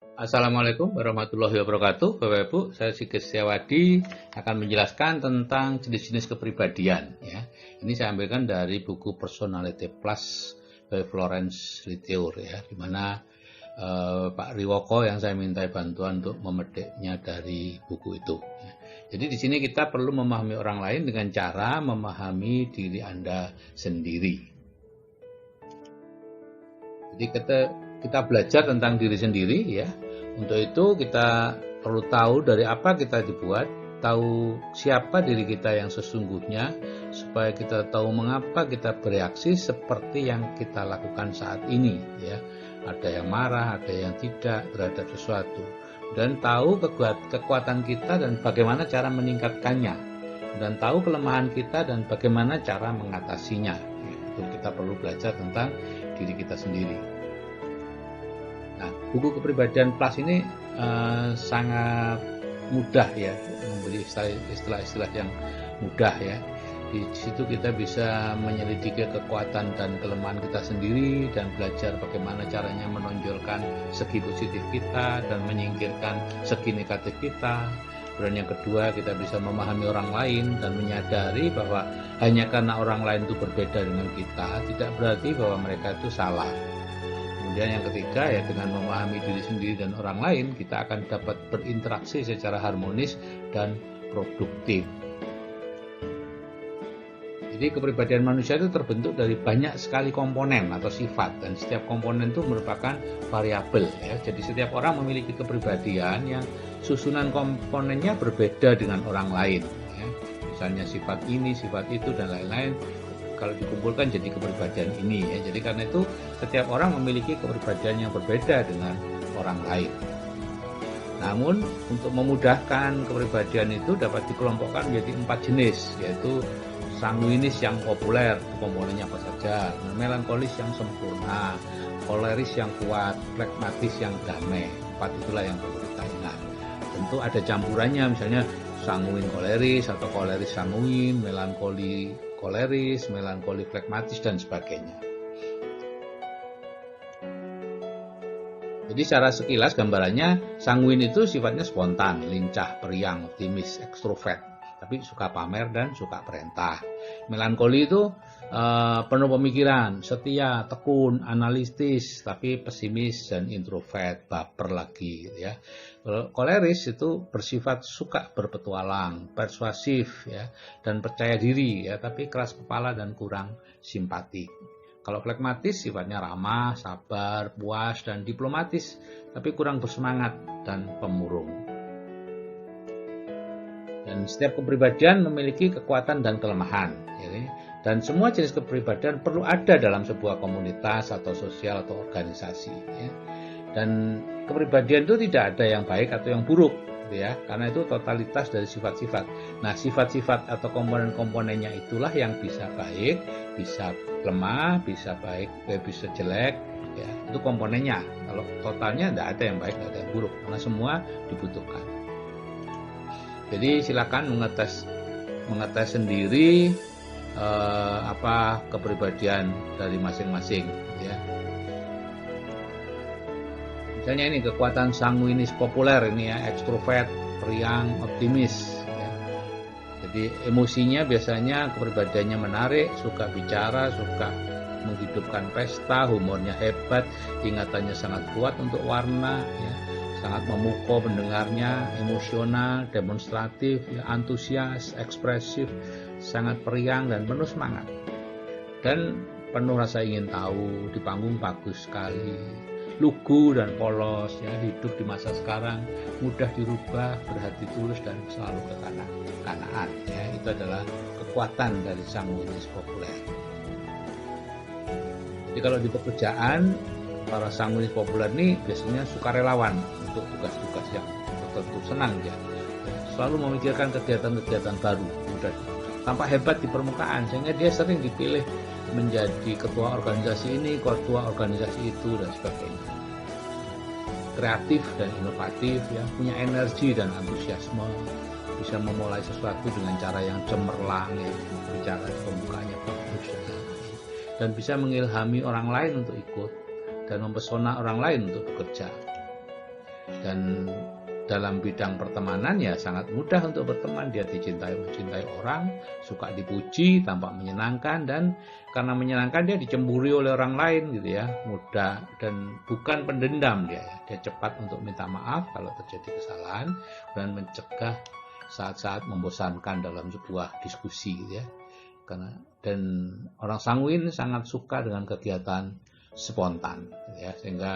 Assalamualaikum warahmatullahi wabarakatuh. Bapak Ibu, saya Sigit Setiawadi akan menjelaskan tentang jenis-jenis kepribadian. Ya. Ini saya ambilkan dari buku Personality Plus by Florence Littauer, ya, di mana Pak Riwoko yang saya minta bantuan untuk memetiknya dari buku itu. Ya. Jadi di sini kita perlu memahami orang lain dengan cara memahami diri Anda sendiri. Jadi kita belajar tentang diri sendiri, ya. Untuk itu kita perlu tahu dari apa kita dibuat, tahu siapa diri kita yang sesungguhnya, supaya kita tahu mengapa kita bereaksi seperti yang kita lakukan saat ini, ya. Ada yang marah, ada yang tidak terhadap sesuatu, dan tahu kekuatan kita dan bagaimana cara meningkatkannya, dan tahu kelemahan kita dan bagaimana cara mengatasinya. Itu kita perlu belajar tentang diri kita sendiri. Nah, buku kepribadian plus ini sangat mudah, ya, memberi istilah-istilah yang mudah, ya. Di situ kita bisa menyelidiki kekuatan dan kelemahan kita sendiri dan belajar bagaimana caranya menonjolkan segi positif kita dan menyingkirkan segi negatif kita. Dan yang kedua, kita bisa memahami orang lain dan menyadari bahwa hanya karena orang lain itu berbeda dengan kita, tidak berarti bahwa mereka itu salah. Kemudian yang ketiga, ya, dengan memahami diri sendiri dan orang lain, kita akan dapat berinteraksi secara harmonis dan produktif. Jadi kepribadian manusia itu terbentuk dari banyak sekali komponen atau sifat, dan setiap komponen itu merupakan variabel, ya. Jadi setiap orang memiliki kepribadian yang susunan komponennya berbeda dengan orang lain, ya. Misalnya sifat ini, sifat itu, dan lain-lain. Kalau dikumpulkan jadi kepribadian ini, ya. Jadi karena itu setiap orang memiliki kepribadian yang berbeda dengan orang lain. Namun untuk memudahkan kepribadian itu dapat dikelompokkan menjadi 4 jenis, yaitu sanguinis yang populer, komponennya apa saja, melankolis yang sempurna, koleris yang kuat, flegmatis yang damai. 4 itulah yang perlu kita ingat. Tentu ada campurannya, misalnya sanguin koleris atau koleris sanguin, melankoli koleris, melankoli flegmatis, dan sebagainya. Jadi secara sekilas gambarannya, sanguin itu sifatnya spontan, lincah, periang, optimis, ekstrovert, tapi suka pamer dan suka perintah. Melankoli itu penuh pemikiran, setia, tekun, analitis, tapi pesimis dan introvert, baper lagi, ya. Koleris itu bersifat suka berpetualang, persuasif, ya, dan percaya diri, ya, tapi keras kepala dan kurang simpati. Kalau flegmatis sifatnya ramah, sabar, puas, dan diplomatis, tapi kurang bersemangat dan pemurung. Dan setiap kepribadian memiliki kekuatan dan kelemahan, ya. Dan semua jenis kepribadian perlu ada dalam sebuah komunitas atau sosial atau organisasi, ya. Dan kepribadian itu tidak ada yang baik atau yang buruk, ya, karena itu totalitas dari sifat-sifat. Nah, sifat-sifat atau komponen-komponennya itulah yang bisa baik, bisa lemah, bisa baik, bisa jelek, ya, itu komponennya. Kalau totalnya tidak ada yang baik, tidak ada yang buruk, karena semua dibutuhkan. Jadi silakan mengetes sendiri apa kepribadian dari masing-masing, ya. Misalnya ini kekuatan sanguinis populer ini, ya, ekstrovert, periang, optimis, ya. Jadi emosinya biasanya kepribadiannya menarik, suka bicara, suka menghidupkan pesta, humornya hebat, ingatannya sangat kuat untuk warna, ya, sangat memukau pendengarnya, emosional, demonstratif, ya, antusias, ekspresif, sangat periang dan penuh semangat. Dan penuh rasa ingin tahu, di panggung bagus sekali, lugu dan polos, ya, hidup di masa sekarang mudah dirubah, berhati tulus dan selalu kekanak-kanakan, ya. Itu adalah kekuatan dari sanguinis populer. Jadi kalau di pekerjaan, para sanguinis populer ini biasanya sukarelawan untuk tugas-tugas yang tertentu, senang dia, ya, selalu memikirkan kegiatan-kegiatan baru, mudah tampak hebat di permukaan, sehingga dia sering dipilih menjadi ketua organisasi ini, ketua organisasi itu, dan sebagainya. Kreatif dan inovatif, ya, punya energi dan antusiasme, bisa memulai sesuatu dengan cara yang cemerlang, ya, bicara di pembukanya bagus, dan bisa mengilhami orang lain untuk ikut dan mempesona orang lain untuk bekerja. Dan dalam bidang pertemanan ya sangat mudah untuk berteman. Dia mencintai orang, suka dipuji, tampak menyenangkan, dan karena menyenangkan dia dicemburi oleh orang lain gitu ya, mudah, dan bukan pendendam dia ya. Dia cepat untuk minta maaf kalau terjadi kesalahan dan mencegah saat-saat membosankan dalam sebuah diskusi gitu ya. Dan orang sanguin sangat suka dengan kegiatan spontan gitu ya, sehingga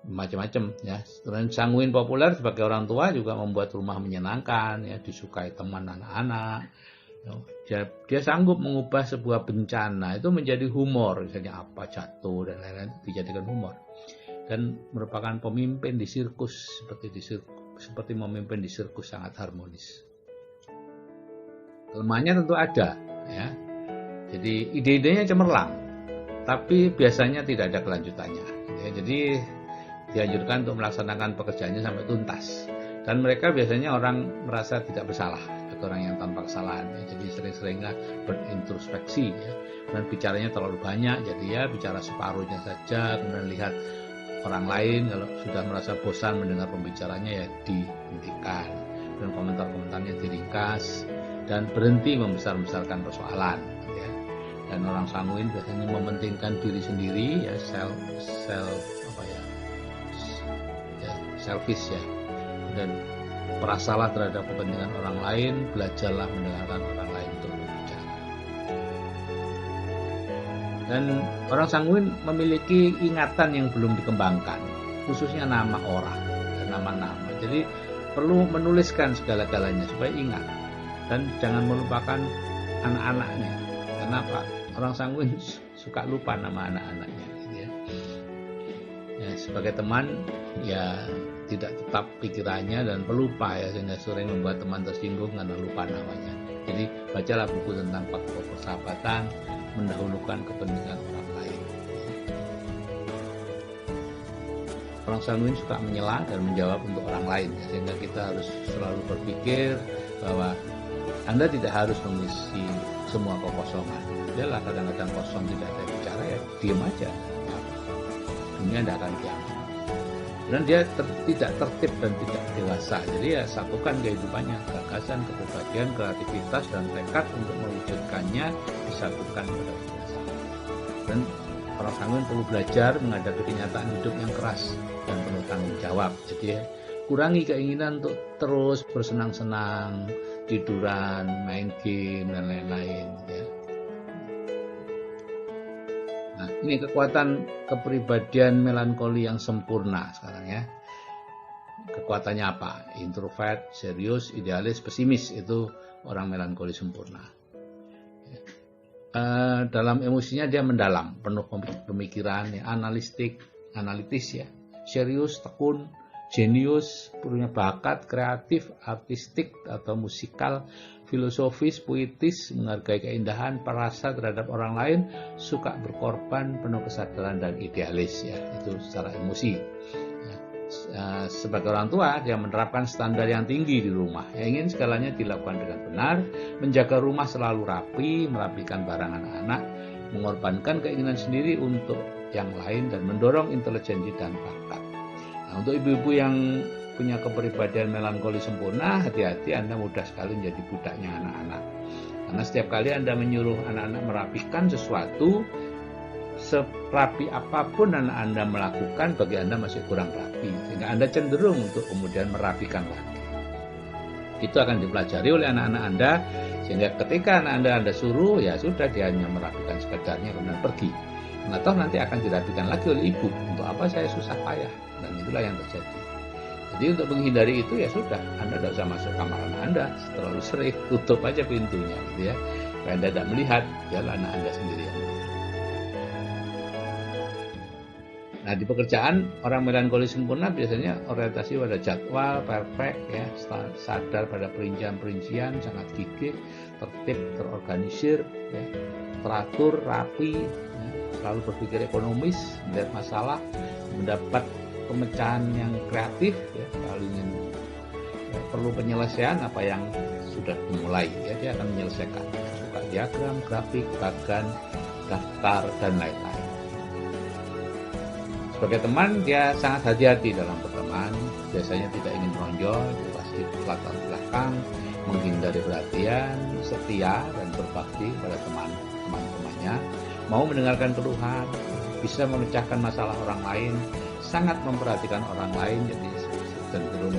macam-macam ya. Dan sanguin populer sebagai orang tua juga membuat rumah menyenangkan ya, disukai teman anak-anak. Dia sanggup mengubah sebuah bencana itu menjadi humor, misalnya apa jatuh dan lain-lain dijadikan humor. Dan merupakan pemimpin di sirkus, seperti memimpin di sirkus sangat harmonis. Kelemahannya tentu ada ya. Jadi ide-idenya cemerlang, tapi biasanya tidak ada kelanjutannya ya. Jadi dianjurkan untuk melaksanakan pekerjaannya sampai tuntas, dan mereka biasanya orang merasa tidak bersalah atau orang yang tanpa kesalahan ya. Jadi sering-seringlah berintrospeksi ya, dan bicaranya terlalu banyak, jadi ya bicara separuhnya saja, kemudian lihat orang lain kalau sudah merasa bosan mendengar pembicaranya ya dihentikan, dan komentar-komentarnya diringkas dan berhenti membesar-besarkan persoalan ya. Dan orang sanguin biasanya mementingkan diri sendiri ya, selfish ya, dan perasalah terhadap kepentingan orang lain. Belajarlah mendengarkan orang lain untuk berbicara. Dan orang sanguin memiliki ingatan yang belum dikembangkan, khususnya nama orang dan nama-nama. Jadi perlu menuliskan segala-galanya supaya ingat, dan jangan melupakan anak-anaknya. Kenapa? Orang sanguin suka lupa nama anak-anaknya gitu ya. Ya, sebagai teman ya tidak tetap pikirannya dan pelupa ya, sehingga sering membuat teman tersinggung karena lupa namanya. Jadi bacalah buku tentang faktor persahabatan, mendahulukan kepentingan orang lain. Orang sanguin suka menyela dan menjawab untuk orang lain, sehingga kita harus selalu berpikir bahwa Anda tidak harus mengisi semua kekosongan. Yalah, kadang-kadang kosong tidak ada bicara ya diam aja. Dunia tidak akan kiamat. Dan dia tidak tertib dan tidak dewasa. Jadi ya satukan kehidupannya, gagasan, kepribadian, kreativitas, dan tekad untuk mewujudkannya disatukan pada kebiasaan. Dan orang sanguin perlu belajar menghadapi kenyataan hidup yang keras dan penuh tanggung jawab. Jadi ya, kurangi keinginan untuk terus bersenang-senang, tiduran, main game, dan lain-lain ya. Nah, ini kekuatan kepribadian melankoli yang sempurna sekarang ya. Kekuatannya apa? Introvert, serius, idealis, pesimis, itu orang melankoli sempurna. Dalam emosinya dia mendalam, penuh pemikiran, ya, analitis ya, serius, tekun, jenius, punya bakat, kreatif, artistik atau musikal, filosofis, puitis, menghargai keindahan, perasa terhadap orang lain, suka berkorban, penuh kesadaran dan idealis ya, itu secara emosi. Ya. Sebagai orang tua, dia menerapkan standar yang tinggi di rumah. Ya, ingin segalanya dilakukan dengan benar, menjaga rumah selalu rapi, merapikan barang anak-anak, mengorbankan keinginan sendiri untuk yang lain, dan mendorong intelijensi dan bakat. Nah, untuk ibu-ibu yang punya kepribadian melankoli sempurna, hati-hati, Anda mudah sekali menjadi budaknya anak-anak. Karena setiap kali Anda menyuruh anak-anak merapikan sesuatu, serapi apapun anak Anda melakukan, bagi Anda masih kurang rapi, sehingga Anda cenderung untuk kemudian merapikan lagi. Itu akan dipelajari oleh anak-anak Anda, sehingga ketika anak Anda suruh, ya sudah, dia hanya merapikan sekedarnya kemudian pergi. Atau nanti akan dirapikan lagi oleh ibu. Untuk apa saya susah payah? Dan itulah yang terjadi. Jadi untuk menghindari itu ya sudah, Anda tidak usah masuk kamar anak Anda terlalu sering, tutup aja pintunya gitu ya. Supaya Anda tidak melihat, biarlah anak Anda sendiri yang melihat. Nah, di pekerjaan orang melankoli sempurna biasanya orientasi pada jadwal, perfect ya, sadar pada perincian-perincian, sangat gigih, tertib, terorganisir, ya, teratur, rapi, ya, selalu berpikir ekonomis, melihat masalah, mendapat pemecahan yang kreatif ya, kalau ingin ya, perlu penyelesaian apa yang sudah dimulai ya, dia akan menyelesaikan, suka diagram, grafik, bagan, daftar, dan lain-lain. Sebagai teman dia sangat hati-hati dalam berteman, biasanya tidak ingin menonjol, pasti latar belakang, menghindari perhatian, setia dan berbakti pada teman-temannya, mau mendengarkan keluhan, bisa memecahkan masalah orang lain, sangat memperhatikan orang lain, jadi cenderung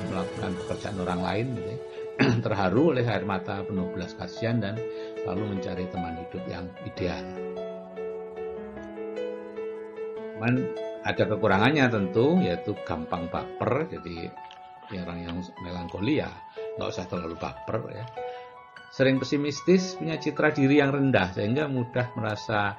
melakukan pekerjaan orang lain, gitu. Terharu oleh air mata penuh belas kasihan dan selalu mencari teman hidup yang ideal. Cuman ada kekurangannya tentu, yaitu gampang baper. Jadi orang yang melankoli ya nggak usah terlalu baper ya. Sering pesimistis, punya citra diri yang rendah sehingga mudah merasa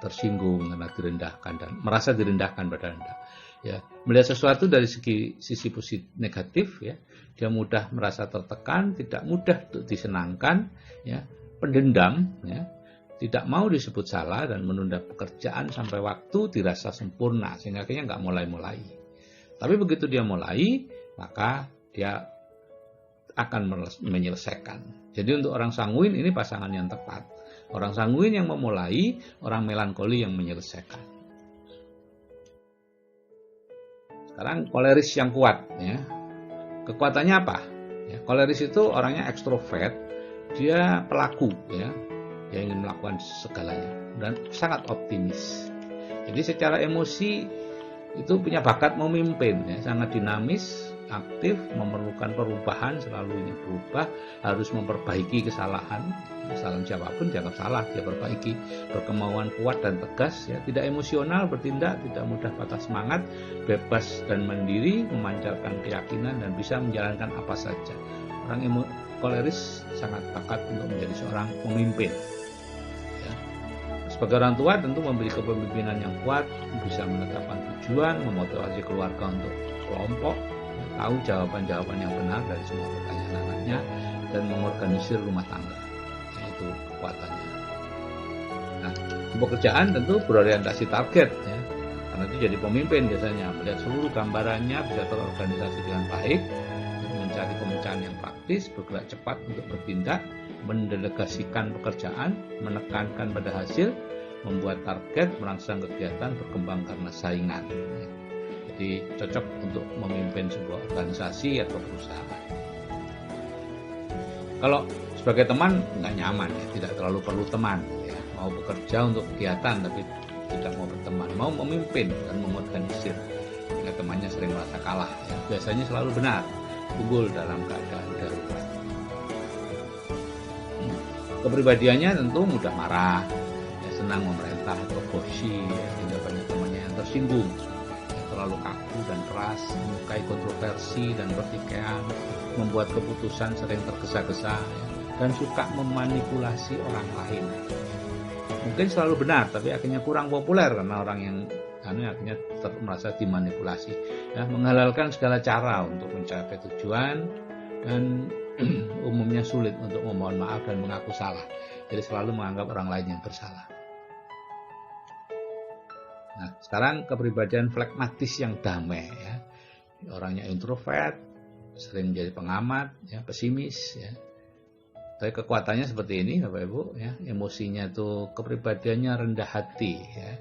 tersinggung karena direndahkan dan merasa direndahkan pada Anda. Ya, melihat sesuatu dari sisi positif negatif ya, dia mudah merasa tertekan, tidak mudah untuk disenangkan ya, pendendam ya, tidak mau disebut salah dan menunda pekerjaan sampai waktu dirasa sempurna sehingga akhirnya nggak mulai-mulai. Tapi begitu dia mulai, maka dia akan menyelesaikan. Jadi untuk orang sanguin ini pasangan yang tepat. Orang sanguin yang memulai, orang melankoli yang menyelesaikan. Sekarang koleris yang kuat ya. Kekuatannya apa? Ya, koleris itu orangnya ekstrovert, dia pelaku ya. Dia ingin melakukan segalanya dan sangat optimis. Jadi secara emosi itu punya bakat memimpin ya, sangat dinamis, aktif, memerlukan perubahan, selalu ingin berubah, harus memperbaiki kesalahan siapapun dianggap salah, dia perbaiki, berkemauan kuat dan tegas ya, tidak emosional bertindak, tidak mudah patah semangat, bebas dan mandiri, memancarkan keyakinan dan bisa menjalankan apa saja. Orang koleris sangat bakat untuk menjadi seorang pemimpin. Sebagai orang tua tentu memberi kepemimpinan yang kuat, bisa menetapkan tujuan, memotivasi keluarga untuk kelompok, tahu jawaban-jawaban yang benar dari semua pertanyaan anaknya, dan mengorganisir rumah tangga. Itu kekuatannya. Nah, pekerjaan tentu berorientasi target, ya, karena itu jadi pemimpin biasanya, melihat seluruh gambarannya, bisa terorganisasi dengan baik, mencari pemecahan yang praktis, bergerak cepat untuk bertindak, mendelegasikan pekerjaan, menekankan pada hasil, membuat target, merangsang kegiatan, berkembang karena saingan. Jadi cocok untuk memimpin sebuah organisasi atau perusahaan. Kalau sebagai teman nggak nyaman, ya, tidak terlalu perlu teman. Ya. Mau bekerja untuk kegiatan tapi tidak mau berteman, mau memimpin dan mengorganisir. Sehingga temannya sering merasa kalah. Ya. Biasanya selalu benar, unggul dalam keadaan darurat. Kepribadiannya tentu mudah marah, ya, senang memerintah atau bossy, ya, sehingga banyak temannya yang tersinggung, ya, terlalu kaku dan keras, menyukai kontroversi dan pertikaian, membuat keputusan sering tergesa-gesa, ya, dan suka memanipulasi orang lain. Mungkin selalu benar, tapi akhirnya kurang populer karena orang yang akhirnya merasa dimanipulasi, ya, menghalalkan segala cara untuk mencapai tujuan dan umumnya sulit untuk memohon maaf dan mengaku salah. Jadi selalu menganggap orang lain yang bersalah. Nah, sekarang kepribadian flegmatis yang damai ya. Orangnya introvert, sering menjadi pengamat, ya, pesimis ya. Tapi kekuatannya seperti ini Bapak Ibu ya. Emosinya itu kepribadiannya rendah hati ya.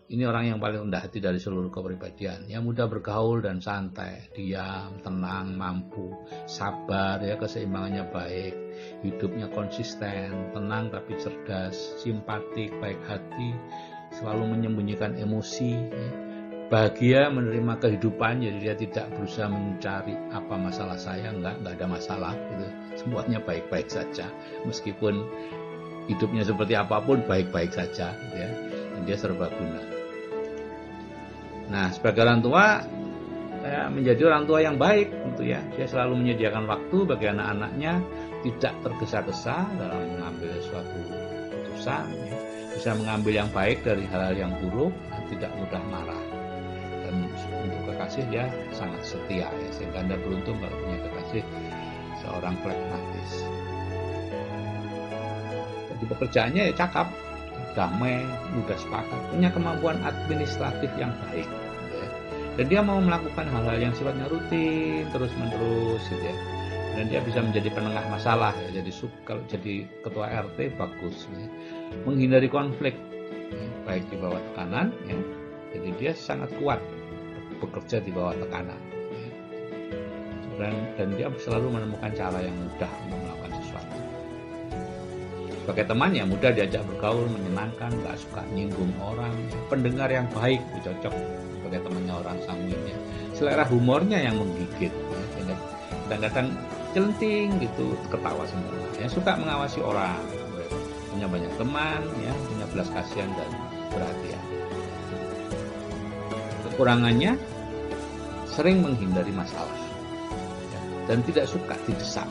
Ini orang yang paling rendah hati dari seluruh kepribadian, yang mudah bergaul dan santai, diam, tenang, mampu, sabar, ya, keseimbangannya baik, hidupnya konsisten, tenang tapi cerdas, simpatik, baik hati, selalu menyembunyikan emosi, ya, bahagia menerima kehidupan, jadi dia tidak berusaha mencari apa masalah saya, enggak ada masalah, gitu. Semuanya baik-baik saja, meskipun hidupnya seperti apapun baik-baik saja, gitu ya. Dia serbaguna. Nah, sebagai orang tua, saya menjadi orang tua yang baik, tentu ya. Dia selalu menyediakan waktu bagi anak-anaknya, tidak tergesa-gesa dalam mengambil suatu keputusan, ya. Bisa mengambil yang baik dari hal-hal yang buruk, dan tidak mudah marah. Dan untuk kekasih dia sangat setia, ya. Sehingga Anda beruntung kalau punya kekasih seorang flegmatis. Di pekerjaannya ya cakap, damai, mudah sepakat, punya kemampuan administratif yang baik, ya. Dan dia mau melakukan hal-hal yang sifatnya rutin, terus-menerus, gitu ya. Dan dia bisa menjadi penengah masalah, ya. Jadi kalau jadi ketua RT bagus, ya. Menghindari konflik, ya. baik di bawah tekanan, ya. Jadi dia sangat kuat bekerja di bawah tekanan, ya. Dan dia selalu menemukan cara yang mudah untuk melakukan sesuatu. Sebagai teman yang mudah diajak bergaul, menyenangkan, nggak suka nyinggung orang, pendengar yang baik, cocok sebagai temannya orang sanguin, ya. Selera humornya yang menggigit, ya. Kadang-kadang celenting gitu, ketawa semua, ya. Suka mengawasi orang, punya banyak teman, ya, punya belas kasihan dan perhatian. Kekurangannya sering menghindari masalah, ya, dan tidak suka didesak,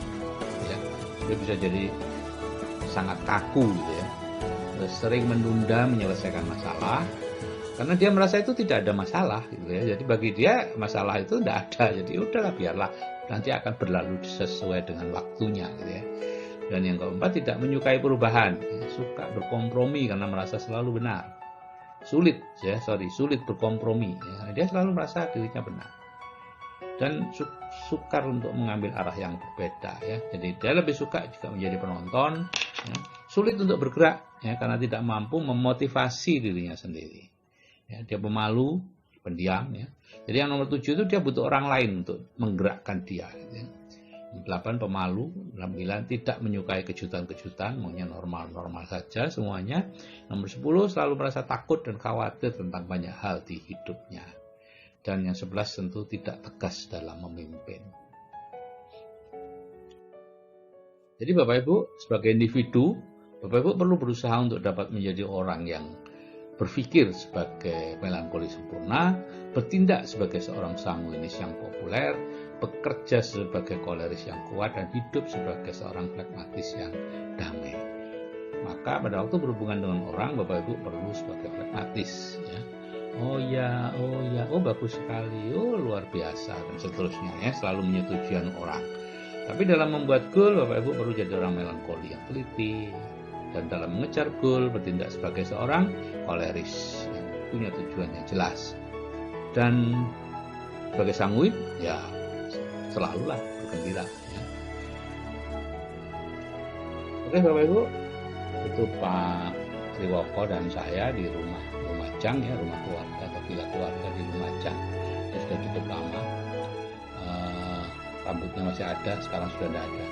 ya. Dia bisa jadi sangat kaku gitu, ya. Sering menunda menyelesaikan masalah karena dia merasa itu tidak ada masalah gitu, ya. Jadi bagi dia masalah itu tidak ada, jadi udahlah, biarlah, nanti akan berlalu sesuai dengan waktunya gitu, ya. Dan yang keempat, tidak menyukai perubahan, ya. Suka berkompromi karena merasa selalu benar. Sulit berkompromi, ya. Dia selalu merasa dirinya benar. Dan sukar untuk mengambil arah yang berbeda, ya. Jadi dia lebih suka juga menjadi penonton, ya. Sulit untuk bergerak, ya, karena tidak mampu memotivasi dirinya sendiri, ya. Dia pemalu, pendiam, ya. Jadi yang nomor 7 itu dia butuh orang lain untuk menggerakkan dia, ya. 8 pemalu, 9 tidak menyukai kejutan-kejutan, maunya normal-normal saja semuanya. Nomor 10 selalu merasa takut dan khawatir tentang banyak hal di hidupnya. Dan yang 11 tentu tidak tegas dalam memimpin. Jadi Bapak Ibu, sebagai individu, Bapak Ibu perlu berusaha untuk dapat menjadi orang yang berpikir sebagai melankoli sempurna, bertindak sebagai seorang sanguinis yang populer, bekerja sebagai koleris yang kuat, dan hidup sebagai seorang pragmatis yang damai. Maka pada waktu berhubungan dengan orang, Bapak Ibu perlu sebagai pragmatis, ya. Oh ya, oh bagus sekali, oh luar biasa, dan seterusnya, ya. Selalu menyetujui orang. Tapi dalam membuat goal, Bapak Ibu perlu jadi orang melankoli yang teliti, dan dalam mengejar goal bertindak sebagai seorang koleris yang punya tujuan yang jelas. Dan sebagai sanguin, ya selalulah bergembira, ya. Oke Bapak Ibu, itu Pak Triwoko dan saya di rumah Lumajang, ya, rumah keluarga atau villa keluarga di Lumajang. Ya, sudah cukup lama. Rambutnya masih ada, sekarang sudah tidak ada, ya.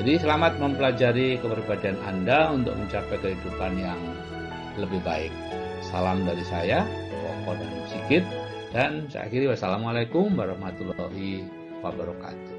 Jadi selamat mempelajari kepribadian Anda untuk mencapai kehidupan yang lebih baik. Salam dari saya, Koko dan Sigit, dan saya akhiri wassalamualaikum warahmatullahi wabarakatuh.